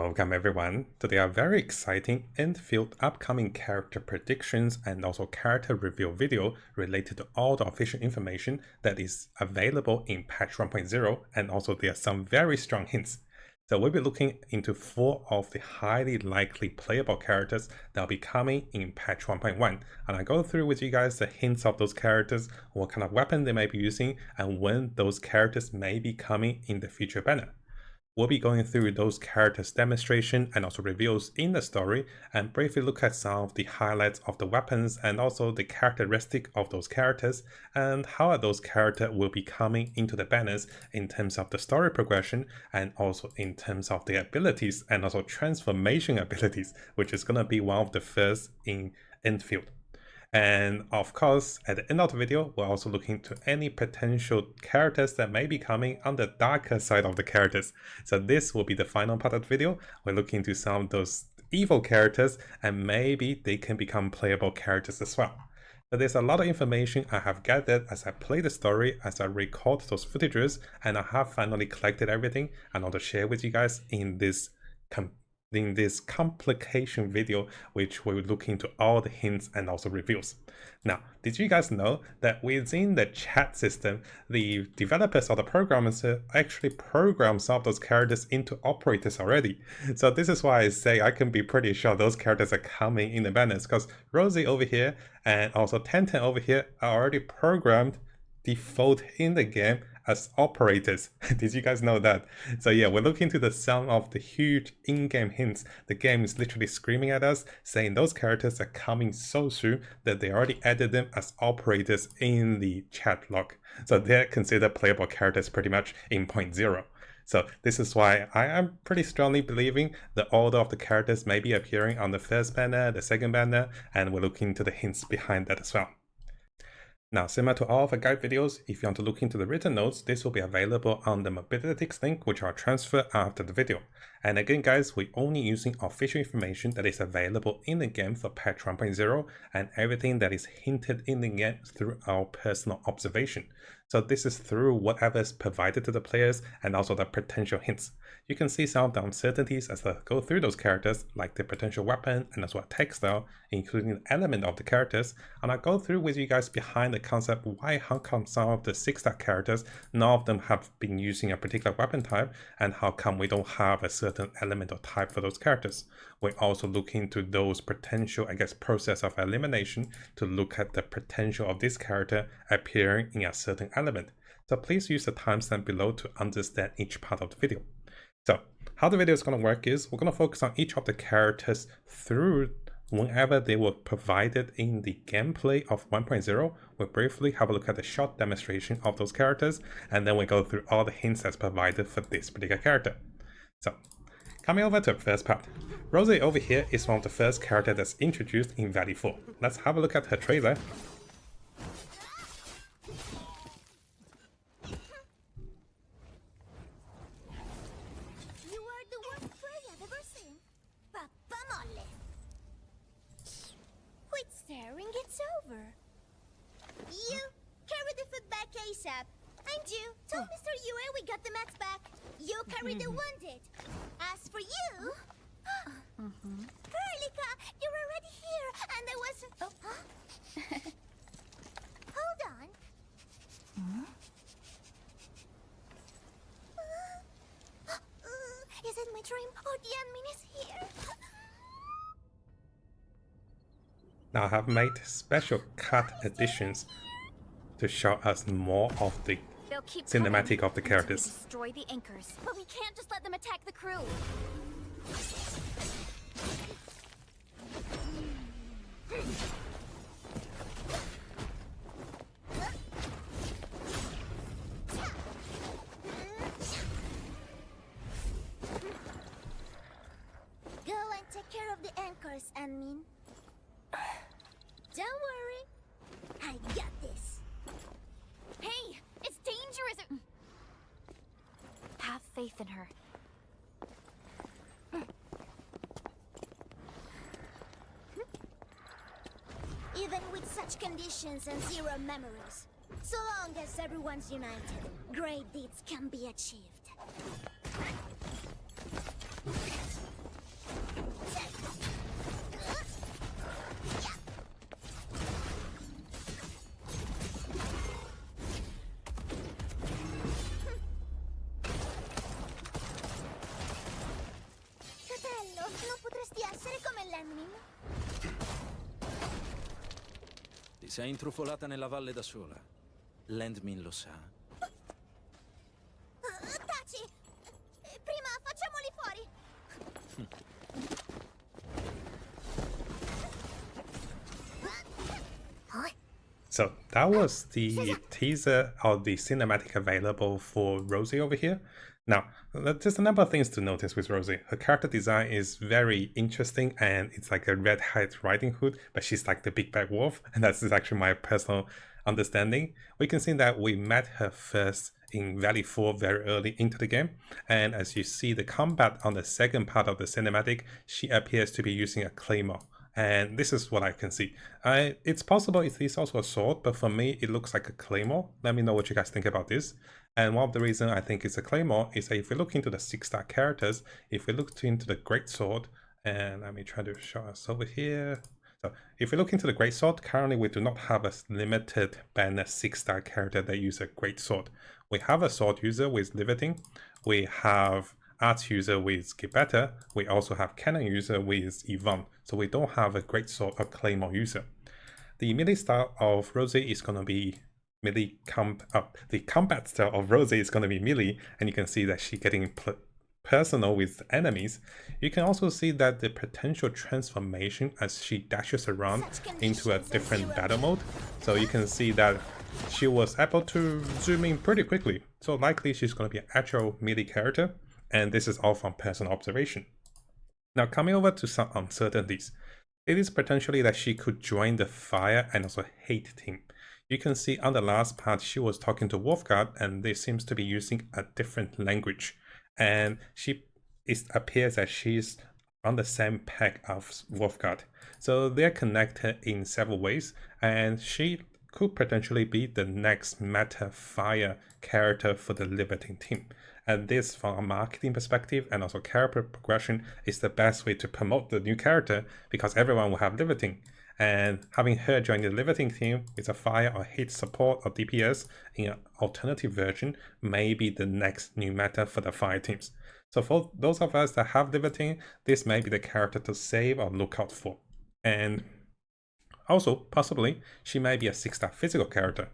Welcome everyone. Today are very exciting Endfield upcoming character predictions and also character reveal video related to all the official information that is available in patch 1.0, and also there are some very strong hints. So we'll be looking into 4 of the highly likely playable characters that will be coming in patch 1.1, and I go through with you guys the hints of those characters, what kind of weapon they may be using, and when those characters may be coming in the future banner. We'll be going through those characters demonstration and also reveals in the story, and briefly look at some of the highlights of the weapons and also the characteristic of those characters and how those characters will be coming into the banners in terms of the story progression and also in terms of their abilities and also transformation abilities, which is going to be one of the first in Endfield. And of course, at the end of the video, we're also looking to any potential characters that may be coming on the darker side of the characters. So this will be the final part of the video. We're looking into some of those evil characters and maybe they can become playable characters as well. So there's a lot of information I have gathered as I play the story, as I record those footages, and I have finally collected everything and I want to share with you guys in this complication video, which will look into all the hints and also reviews. Now, did you guys know that within the chat system, the developers or the programmers actually program some of those characters into operators already? So this is why I say I can be pretty sure those characters are coming in the banners, because Rossi over here and also Tangtang over here are already programmed default in the game as operators. Did you guys know that? So yeah, we're looking to some of the huge in-game hints. The game is literally screaming at us, saying those characters are coming so soon that they already added them as operators in the chat log. So they're considered playable characters pretty much in 0.0. So this is why I am pretty strongly believing the order of the characters may be appearing on the first banner, the second banner, and we're looking into the hints behind that as well. Now, similar to all of the guide videos, if you want to look into the written notes, this will be available on the Mattjestic link, which I'll transfer after the video. And again, guys, we're only using official information that is available in the game for patch 1.0 and everything that is hinted in the game through our personal observation. So this is through whatever is provided to the players and also the potential hints. You can see some of the uncertainties as I go through those characters, like the potential weapon and as well attack style, including the element of the characters. And I'll go through with you guys behind the concept why how come some of the 6-star characters, none of them have been using a particular weapon type, and how come we don't have a certain element or type for those characters. We're also looking into those potential, process of elimination to look at the potential of this character appearing in a certain element. So please use the timestamp below to understand each part of the video. So how the video is going to work is we're going to focus on each of the characters through whenever they were provided in the gameplay of 1.0. We'll briefly have a look at the short demonstration of those characters, and then we go through all the hints that's provided for this particular character. So coming over to the first part, Rossi over here is one of the first characters that's introduced in Valley 4. Let's have a look at her trailer. It's over. You carry the food back ASAP. And you tell Mr. Yue we got the mats back. You carry the wounded. As for you, Perlika, you're already here, and I wasn't. Hold on. Is it my dream or the admin is here? Now I have made special cut additions to show us more of the cinematic of the characters. Destroy the anchors, but we can't just let them attack the crew. Go and take care of the anchors, admin. Don't worry, I got this. Hey, it's dangerous. Have faith in her. Even with such conditions and zero memories, so long as everyone's united, great deeds can be achieved. Ti sei intrufolata nella valle da sola. Landmin lo sa. Taci! Prima facciamoli fuori! So that was the teaser or the cinematic available for Rosie over here. Now, there's a number of things to notice with Rosie. Her character design is very interesting, and it's like a Red Hat Riding Hood, but she's like the big bad wolf, and that's actually my personal understanding. We can see that we met her first in Valley 4 very early into the game, and as you see the combat on the second part of the cinematic, she appears to be using a claymore. And this is what I can see. It's possible it is also a sword, but for me, it looks like a claymore. Let me know what you guys think about this. And one of the reasons I think it's a claymore is that if we look into the 6-star characters, if we look into the great sword, and let me try to show us over here. So if we look into the great sword, currently we do not have a limited banner 6-star character that uses a great sword. We have a sword user with Liviting. We have arts user with Gibetta. We also have cannon user with Yvonne. So we don't have a great sword or claymore user. The melee style of Rosie is going to be melee the combat style of Rosie is going to be melee, and you can see that she's getting personal with enemies. You can also see that the potential transformation as she dashes around into a different battle mode. So you can see that she was able to zoom in pretty quickly. So likely she's going to be an actual melee character. And this is all from personal observation. Now coming over to some uncertainties. It is potentially that she could join the fire and also hate team. You can see on the last part she was talking to Wolfguard, and they seems to be using a different language. And it appears that she's on the same pack of Wolfguard. So they're connected in several ways, and she could potentially be the next meta fire character for the Libertine team. And this, from a marketing perspective and also character progression, is the best way to promote the new character, because everyone will have Libertine. And having her join the Libertine team with a fire or hit support or DPS in an alternative version may be the next new meta for the fire teams. So for those of us that have Libertine, this may be the character to save or look out for. And also, possibly, she may be a 6-star physical character.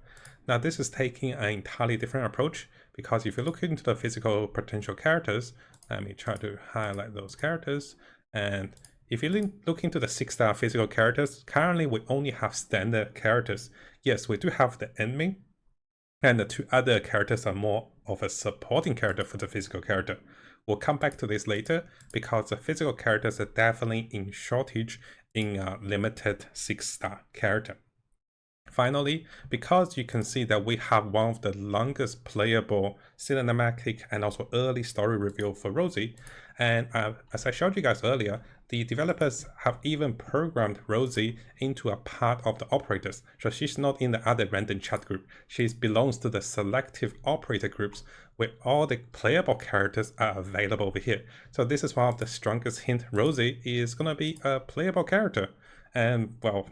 Now this is taking an entirely different approach, because if you look into the physical potential characters, let me try to highlight those characters. And if you look into the 6-star physical characters, currently we only have standard characters. Yes, we do have the enemy, and the 2 other characters are more of a supporting character for the physical character. We'll come back to this later, because the physical characters are definitely in shortage in a limited 6-star character. Finally, because you can see that we have one of the longest playable cinematic and also early story reveal for Rosie, and as I showed you guys earlier, the developers have even programmed Rosie into a part of the operators. So she's not in the other random chat group. She belongs to the selective operator groups where all the playable characters are available over here. So this is one of the strongest hint. Rosie is going to be a playable character. And well,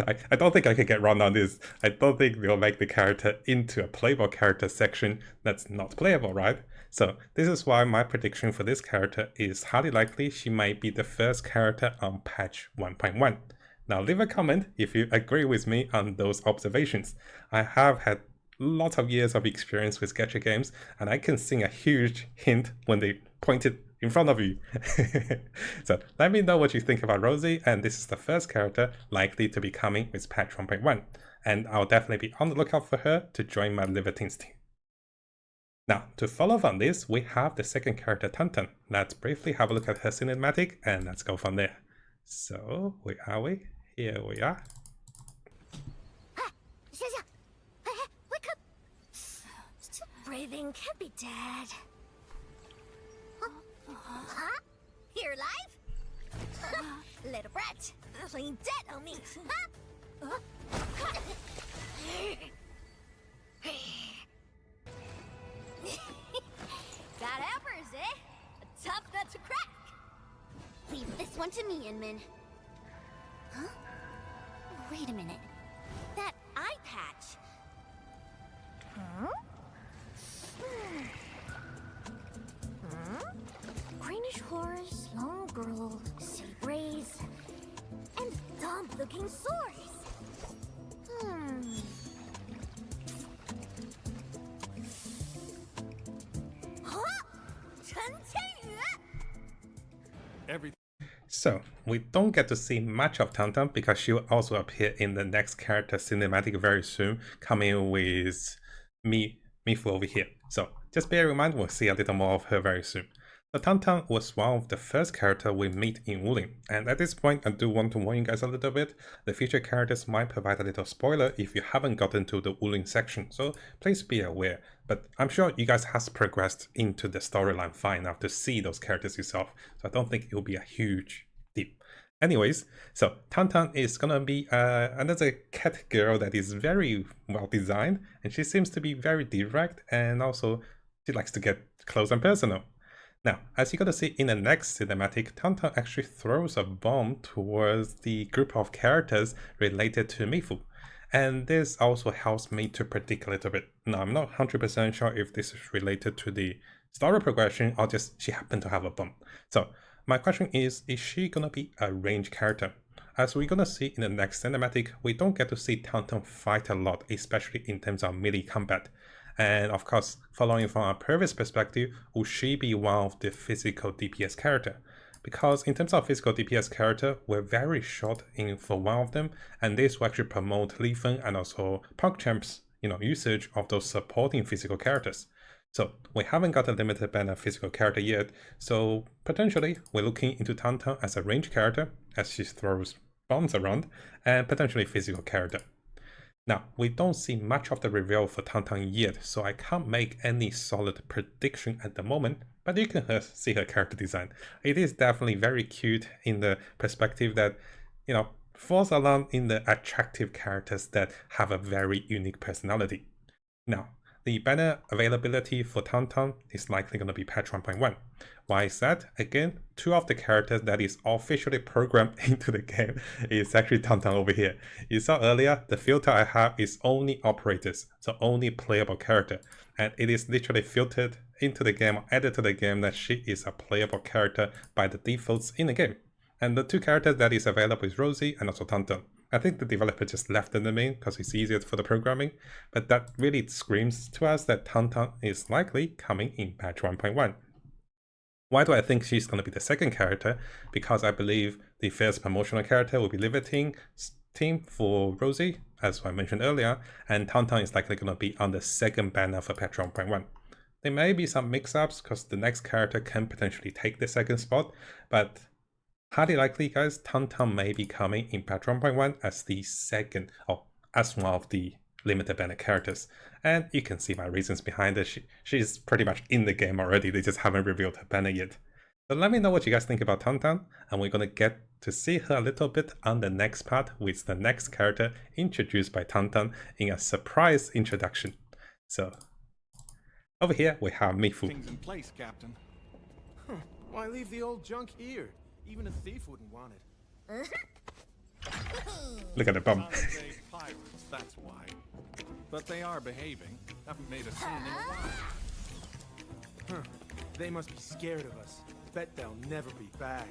I don't think I can get wrong on this. I don't think they'll make the character into a playable character section that's not playable, right? So this is why my prediction for this character is highly likely she might be the first character on patch 1.1. Now leave a comment if you agree with me on those observations. I have had lots of years of experience with gacha games, and I can see a huge hint when they point it in front of you. So let me know what you think about Rosie, and this is the first character likely to be coming with patch 1.1, and I'll definitely be on the lookout for her to join my Libertines team. Now, to follow up on this, we have the second character, Tangtang. Let's briefly have a look at her cinematic, and let's go from there. So, where are we? Here we are. Wake up! Still breathing, can't be dead. Huh? You're alive? Little brat, playing dead on me. Huh? Got uppers, eh? A tough nut to crack. Leave this one to me, Inman. Huh? Wait a minute. That eye patch. Huh? Greenish horse, long girl, city braids, and dumb-looking swords. So, we don't get to see much of Tangtang because she will also appear in the next character cinematic very soon, coming with Mifu over here. So, just bear in mind, we'll see a little more of her very soon. So Tangtang was one of the first characters we meet in Wuling, and at this point I do want to warn you guys a little bit. The future characters might provide a little spoiler if you haven't gotten to the Wuling section, so please be aware. But I'm sure you guys has progressed into the storyline fine enough to see those characters yourself, so I don't think it will be a huge deal. Anyways, so Tangtang is gonna be another cat girl that is very well designed, and she seems to be very direct, and also she likes to get close and personal. Now, as you're gonna see in the next cinematic, Tangtang actually throws a bomb towards the group of characters related to Mifu. And this also helps me to predict a little bit. Now, I'm not 100% sure if this is related to the story progression or just she happened to have a bomb. So, my question is she gonna be a ranged character? As we're gonna see in the next cinematic, we don't get to see Tangtang fight a lot, especially in terms of melee combat. And of course, following from our previous perspective, will she be one of the physical DPS character? Because in terms of physical DPS character, we're very short in for one of them, and this will actually promote Li Fen and also PogChamp's usage of those supporting physical characters. So we haven't got a limited banner physical character yet, so potentially we're looking into Tangtang as a ranged character as she throws bombs around, and potentially physical character. Now, we don't see much of the reveal for Tangtang yet, so I can't make any solid prediction at the moment, but you can see her character design. It is definitely very cute in the perspective that, falls along in the attractive characters that have a very unique personality. Now, the banner availability for Tangtang is likely going to be patch 1.1. Why is that? Again, two of the characters that is officially programmed into the game is actually Tangtang over here. You saw earlier, the filter I have is only operators, so only playable character. And it is literally filtered into the game, added to the game that she is a playable character by the defaults in the game. And the two characters that is available is Rossi and also Tangtang. I think the developer just left them in because it's easier for the programming, but that really screams to us that Tangtang is likely coming in patch 1.1. Why do I think she's going to be the second character? Because I believe the first promotional character will be Libertine team for Rossi, as I mentioned earlier, and Tangtang is likely going to be on the second banner for patch 1.1. There may be some mix-ups because the next character can potentially take the second spot, but highly likely, guys, Tangtang may be coming in patch 1.1 as the second, as one of the limited banner characters. And you can see my reasons behind it. She's pretty much in the game already, they just haven't revealed her banner yet. So let me know what you guys think about Tangtang, and we're gonna get to see her a little bit on the next part with the next character introduced by Tangtang in a surprise introduction. So, over here we have Mifu. Things in place, Captain. Huh. Why leave the old junk here? Even a thief wouldn't want it. Look at the bum. Pirates, that's why. But they are behaving. Haven't made a sin in a while. Huh. They must be scared of us. Bet they'll never be back.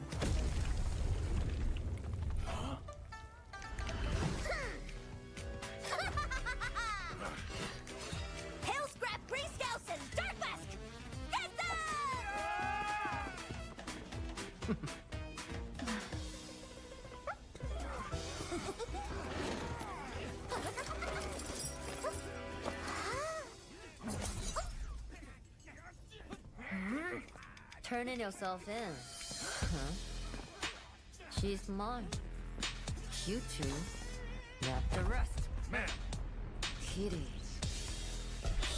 Hail Scrap, Green Scouts, and Dark Mask! Get them! Turning yourself in. Huh? She's mine. You two, not the rest. Man, Kitty,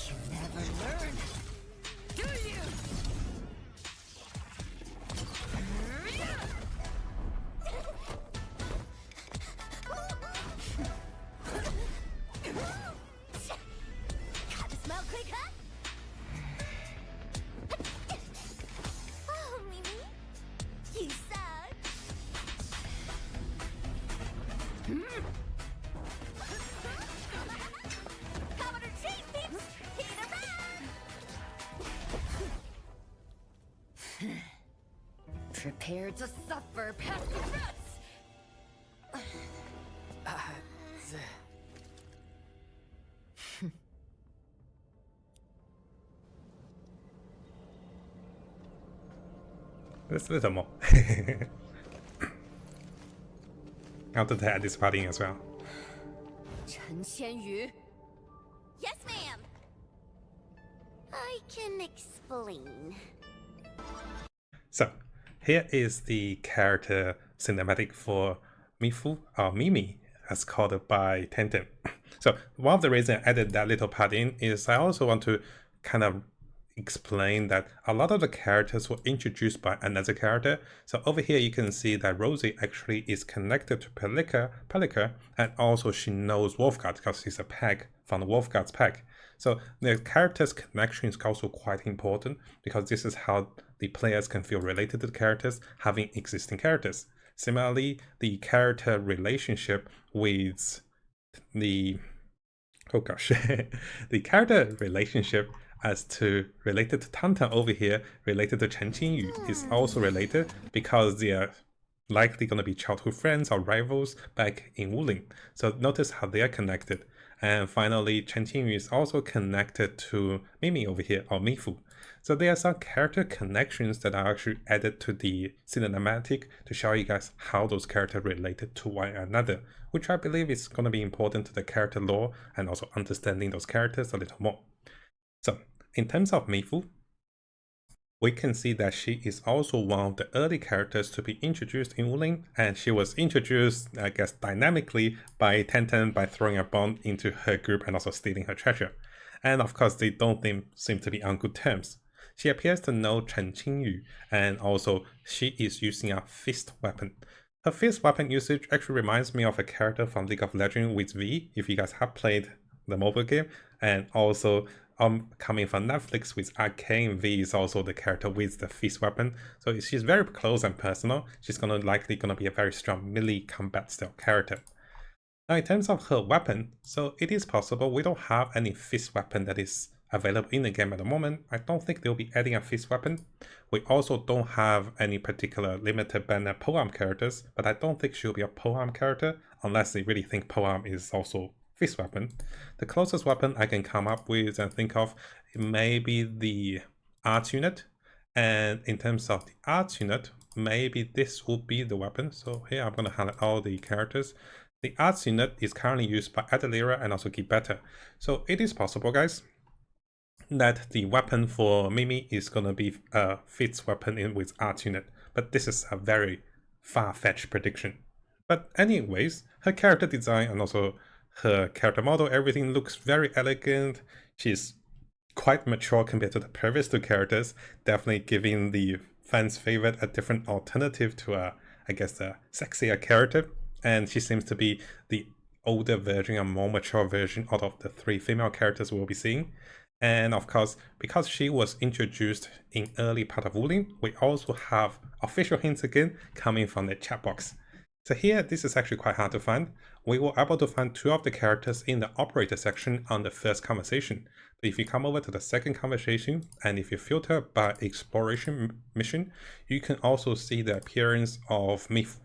you never learn. Do you? Got the smell quick, huh? Oh, Mimi, you suck. Commodore Chief peeps, hit around. Prepare to suffer past regrets. There's a little more. I wanted to add this part in as well. Chen Qianyu. Yes, ma'am. I can explain. So here is the character cinematic for Mifu, or Mimi, as called by Tangtang. So one of the reasons I added that little part in is I also want to kind of explain that a lot of the characters were introduced by another character. So over here you can see that Rossi actually is connected to Pelika, and also she knows Wolfguard because she's a pack from the Wolfguard's pack. So the character's connection is also quite important because this is how the players can feel related to the characters having existing characters. Similarly, the character relationship with the the character relationship as to related to Tangtang over here, related to Chen Qingyu, is also related because they are likely going to be childhood friends or rivals back in Wuling. So notice how they are connected. And finally, Chen Qingyu is also connected to Mimi over here, or Mifu. So there are some character connections that are actually added to the cinematic to show you guys how those characters related to one another, which I believe is going to be important to the character lore and also understanding those characters a little more. So in terms of Mifu, we can see that she is also one of the early characters to be introduced in Wuling, and she was introduced, I guess, dynamically by Tangtang by throwing a bomb into her group and also stealing her treasure. And of course, they don't seem to be on good terms. She appears to know Chen Qingyu, and also she is using a fist weapon. Her fist weapon usage actually reminds me of a character from League of Legends with V, if you guys have played the mobile game, and also coming from Netflix with Arcane, V is also the character with the fist weapon. So she's very close and personal. She's likely gonna be a very strong melee combat style character. Now in terms of her weapon, so it is possible we don't have any fist weapon that is available in the game at the moment. I don't think they'll be adding a fist weapon. We also don't have any particular limited banner polearm characters, but I don't think she'll be a polearm character unless they really think polearm is also fist weapon. The closest weapon I can come up with and think of maybe the arts unit, and in terms of the arts unit, maybe this will be the weapon. So here I'm going to highlight all the characters. The arts unit is currently used by Adalira and also Gibetta. So it is possible, guys, that the weapon for Mimi is going to be a fist weapon in with arts unit, but this is a very far-fetched prediction. But anyways, her character design and also her character model, everything looks very elegant. She's quite mature compared to the previous two characters, definitely giving the fans' favorite a different alternative to I guess a sexier character. And she seems to be the older version, a more mature version out of the three female characters we'll be seeing. And of course, because she was introduced in early part of Wuling, we also have official hints again coming from the chat box. So here, this is actually quite hard to find. We were able to find two of the characters in the operator section on the first conversation. But if you come over to the second conversation, and if you filter by exploration mission, you can also see the appearance of Mifu.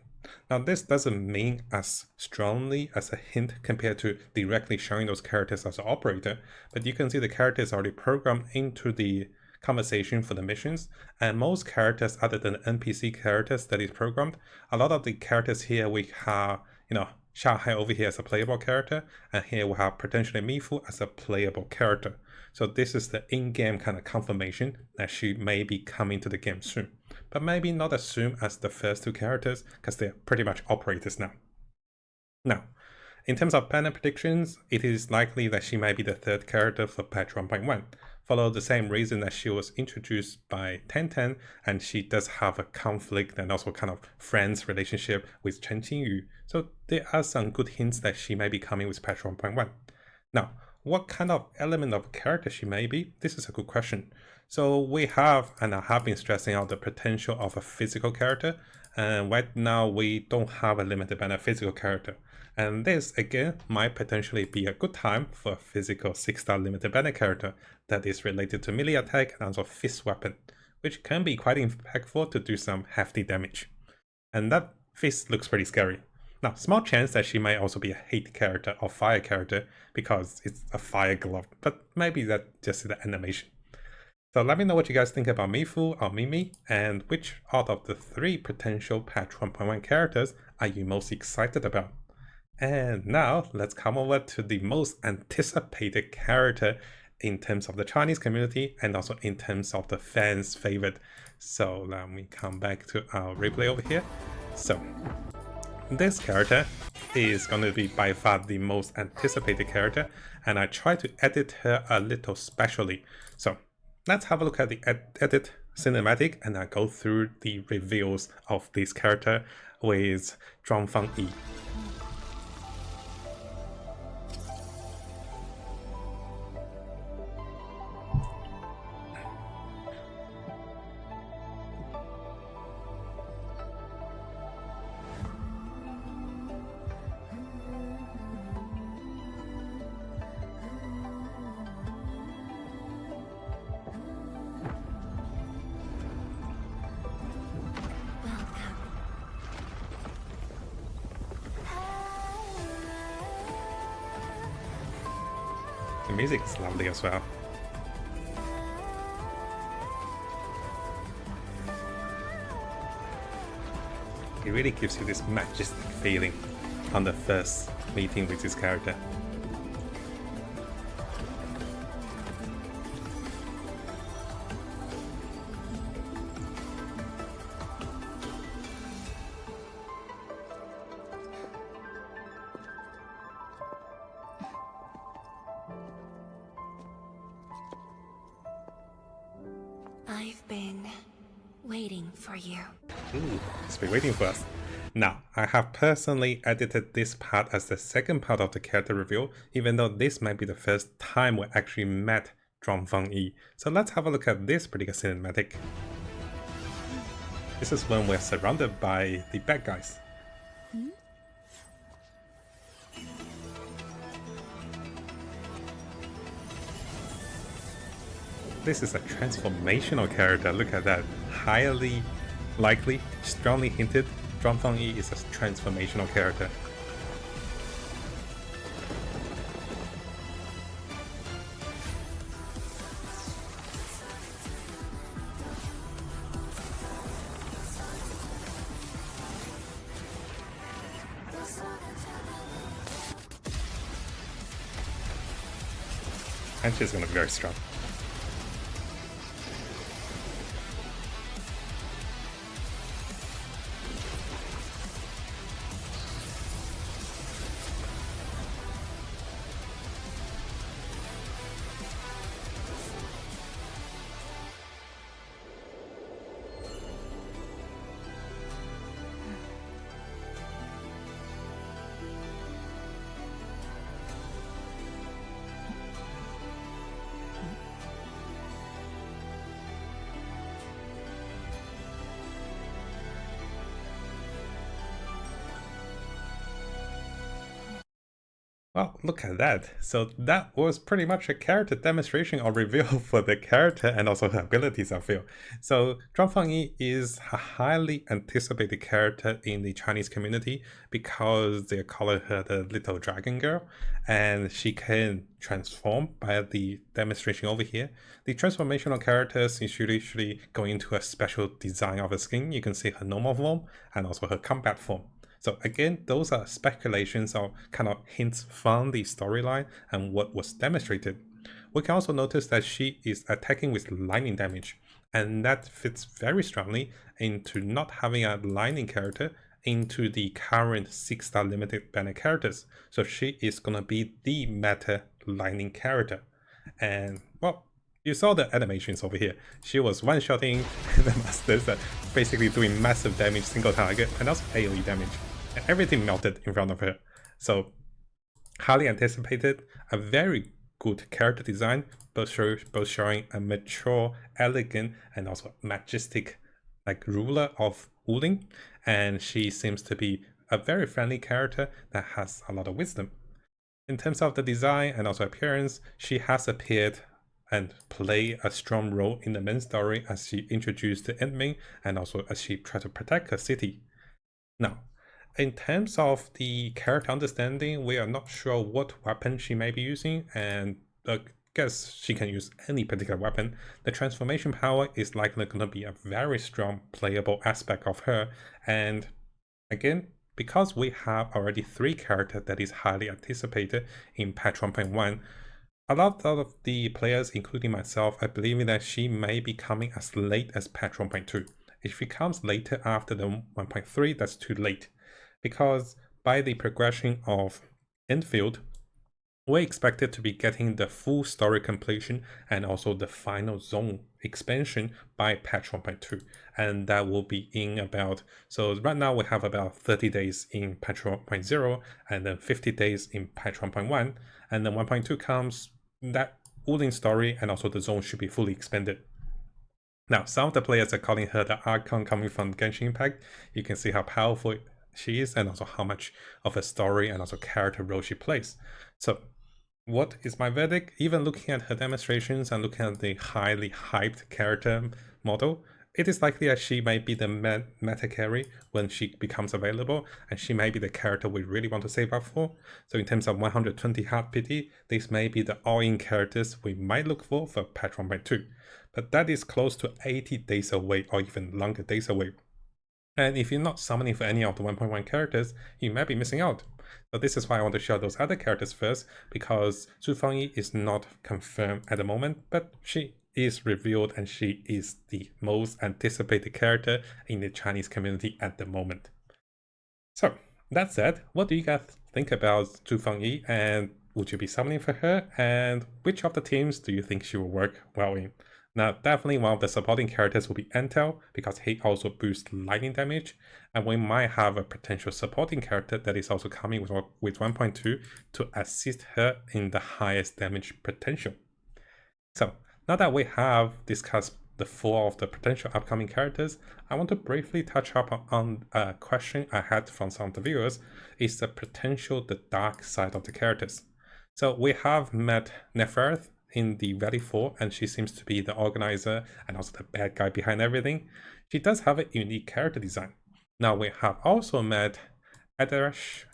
Now this doesn't mean as strongly as a hint compared to directly showing those characters as an operator, but you can see the characters already programmed into the conversation for the missions, and most characters other than NPC characters that is programmed, a lot of the characters here we have, Shanghai over here as a playable character, and here we have potentially Mifu as a playable character. So this is the in-game kind of confirmation that she may be coming to the game soon, but maybe not as soon as the first two characters because they're pretty much operators now. Now, in terms of banner predictions, it is likely that she might be the third character for patch 1.1. Follow the same reason that she was introduced by Tangtang, and she does have a conflict and also kind of friends relationship with Chen Qingyu. So there are some good hints that she may be coming with patch 1.1. Now, what kind of element of character she may be? This is a good question. So we have, and I have been stressing out the potential of a physical character, and right now we don't have a limited banner physical character. And this, again, might potentially be a good time for a physical 6-star limited banner character that is related to melee attack and also fist weapon, which can be quite impactful to do some hefty damage. And that fist looks pretty scary. Now, small chance that she might also be a hate character or fire character because it's a fire glove, but maybe that's just the animation. So let me know what you guys think about Mifu or Mimi, and which out of the 3 potential patch 1.1 characters are you most excited about? And now let's come over to the most anticipated character in terms of the Chinese community and also in terms of the fans' favorite. So let me come back to our replay over here. So this character is going to be by far the most anticipated character, and I tried to edit her a little specially. So let's have a look at the edit cinematic and I go through the reveals of this character with Zhuang Fangyi. The music is lovely as well. It really gives you this Mattjestic feeling on the first meeting with this character. I've been waiting for you. Ooh, it's been waiting for us. Now, I have personally edited this part as the second part of the character reveal, even though this might be the first time we actually met Zhuang Fangyi. So let's have a look at this particular cinematic. This is when we're surrounded by the bad guys. This is a transformational character, look at that. Highly likely, strongly hinted, Zhuang Fangyi is a transformational character. And she's gonna be very strong. Well, look at that. So that was pretty much a character demonstration or reveal for the character and also her abilities, I feel. So Zhuang Fangyi is a highly anticipated character in the Chinese community because they call her the little dragon girl, and she can transform by the demonstration over here. The transformational characters is usually going into a special design of her skin. You can see her normal form and also her combat form. So again, those are speculations or kind of hints from the storyline and what was demonstrated. We can also notice that she is attacking with lightning damage, and that fits very strongly into not having a lightning character into the current 6-star limited banner characters. So she is gonna be the meta lightning character. And well, you saw the animations over here. She was one-shotting the masters and basically doing massive damage single target and also AoE damage. And everything melted in front of her. So highly anticipated, a very good character design, both showing a mature, elegant, and also majestic like ruler of Wuling. And she seems to be a very friendly character that has a lot of wisdom. In terms of the design and also appearance, she has appeared and play a strong role in the main story as she introduced the enemy and also as she tried to protect her city. Now, in terms of the character understanding, we are not sure what weapon she may be using, and guess she can use any particular weapon, the transformation power is likely going to be a very strong playable aspect of her. And again, because we have already 3 characters that is highly anticipated in patch 1.1, a lot of the players, including myself, are believing that she may be coming as late as patch 1.2. If she comes later after the 1.3, that's too late. Because by the progression of Endfield, we're expected to be getting the full story completion and also the final zone expansion by patch 1.2. And that will be in about, so right now we have about 30 days in patch 1.0 and then 50 days in patch 1.1. And then 1.2 comes, that Ulin story and also the zone should be fully expanded. Now, some of the players are calling her the icon coming from Genshin Impact. You can see how powerful she is and also how much of a story and also character role she plays. So what is my verdict? Even looking at her demonstrations and looking at the highly hyped character model, it is likely that she may be the meta carry when she becomes available, and she may be the character we really want to save up for. So in terms of 120 heart pity, this may be the all-in characters we might look for patch 1.2. But that is close to 80 days away or even longer days away. And if you're not summoning for any of the 1.1 characters, you might be missing out. So this is why I want to show those other characters first, because Zhuang Fangyi is not confirmed at the moment, but she is revealed and she is the most anticipated character in the Chinese community at the moment. So that said, what do you guys think about Zhuang Fangyi, and would you be summoning for her, and which of the teams do you think she will work well in? Now, definitely one of the supporting characters will be Intel, because he also boosts lightning damage, and we might have a potential supporting character that is also coming with 1.2 to assist her in the highest damage potential. So, now that we have discussed the 4 of the potential upcoming characters, I want to briefly touch up on a question I had from some of the viewers, is the dark side of the characters. So we have met Nefarith in the Valley 4, and she seems to be the organizer and also the bad guy behind everything. She does have a unique character design. Now we have also met Ardashir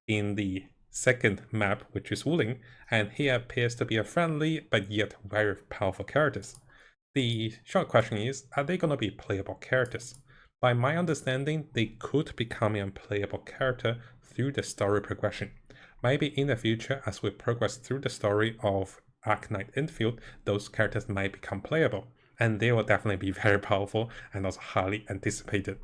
in the second map, which is Ulin, and he appears to be a friendly but yet very powerful character. The short question is, are they going to be playable characters? By my understanding, they could become a playable character through the story progression. Maybe in the future, as we progress through the story of Arknights Endfield, those characters might become playable, and they will definitely be very powerful and also highly anticipated.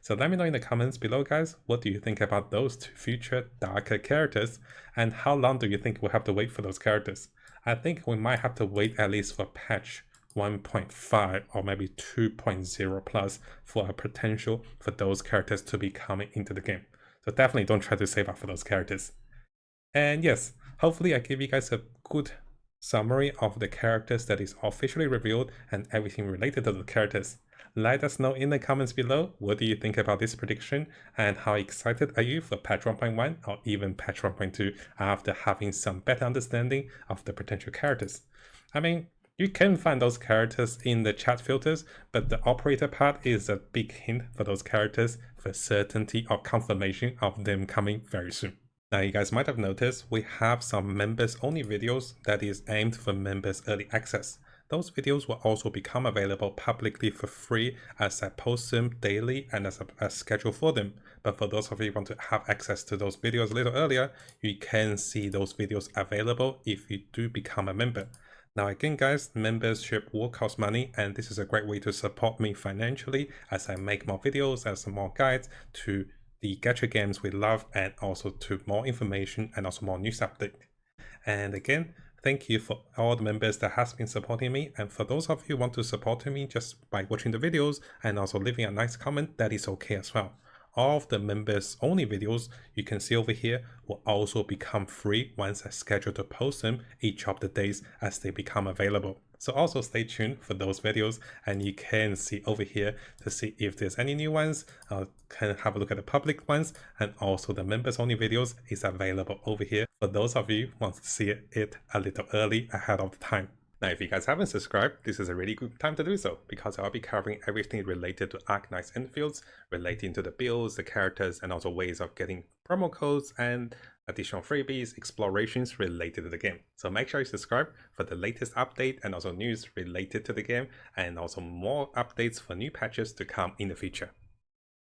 So let me know in the comments below, guys, what do you think about those 2 future darker characters, and how long do you think we'll have to wait for those characters? I think we might have to wait at least for patch 1.5 or maybe 2.0 plus for a potential for those characters to be coming into the game. So definitely don't try to save up for those characters. And yes, hopefully I gave you guys a good summary of the characters that is officially revealed and everything related to the characters. Let us know in the comments below, what do you think about this prediction, and how excited are you for patch 1.1 or even patch 1.2 after having some better understanding of the potential characters. I mean, you can find those characters in the chat filters, but the operator part is a big hint for those characters for certainty or confirmation of them coming very soon. Now, you guys might have noticed we have some members only videos that is aimed for members early access. Those videos will also become available publicly for free as I post them daily and as a schedule for them. But for those of you who want to have access to those videos a little earlier, you can see those videos available if you do become a member. Now again, guys, membership will cost money, and this is a great way to support me financially as I make more videos and some more guides to the gacha games we love, and also to more information and also more news update. And again, thank you for all the members that has been supporting me, and for those of you who want to support me just by watching the videos and also leaving a nice comment, that is okay as well. All of the members only videos you can see over here will also become free once I schedule to post them each of the days as they become available. So also stay tuned for those videos, and you can see over here to see if there's any new ones. Can have a look at the public ones, and also the members only videos is available over here for those of you who want to see it a little early ahead of the time. Now, if you guys haven't subscribed, this is a really good time to do so, because I'll be covering everything related to Arknights Endfields, relating to the builds, the characters, and also ways of getting promo codes and additional freebies, explorations related to the game. So make sure you subscribe for the latest update and also news related to the game, and also more updates for new patches to come in the future.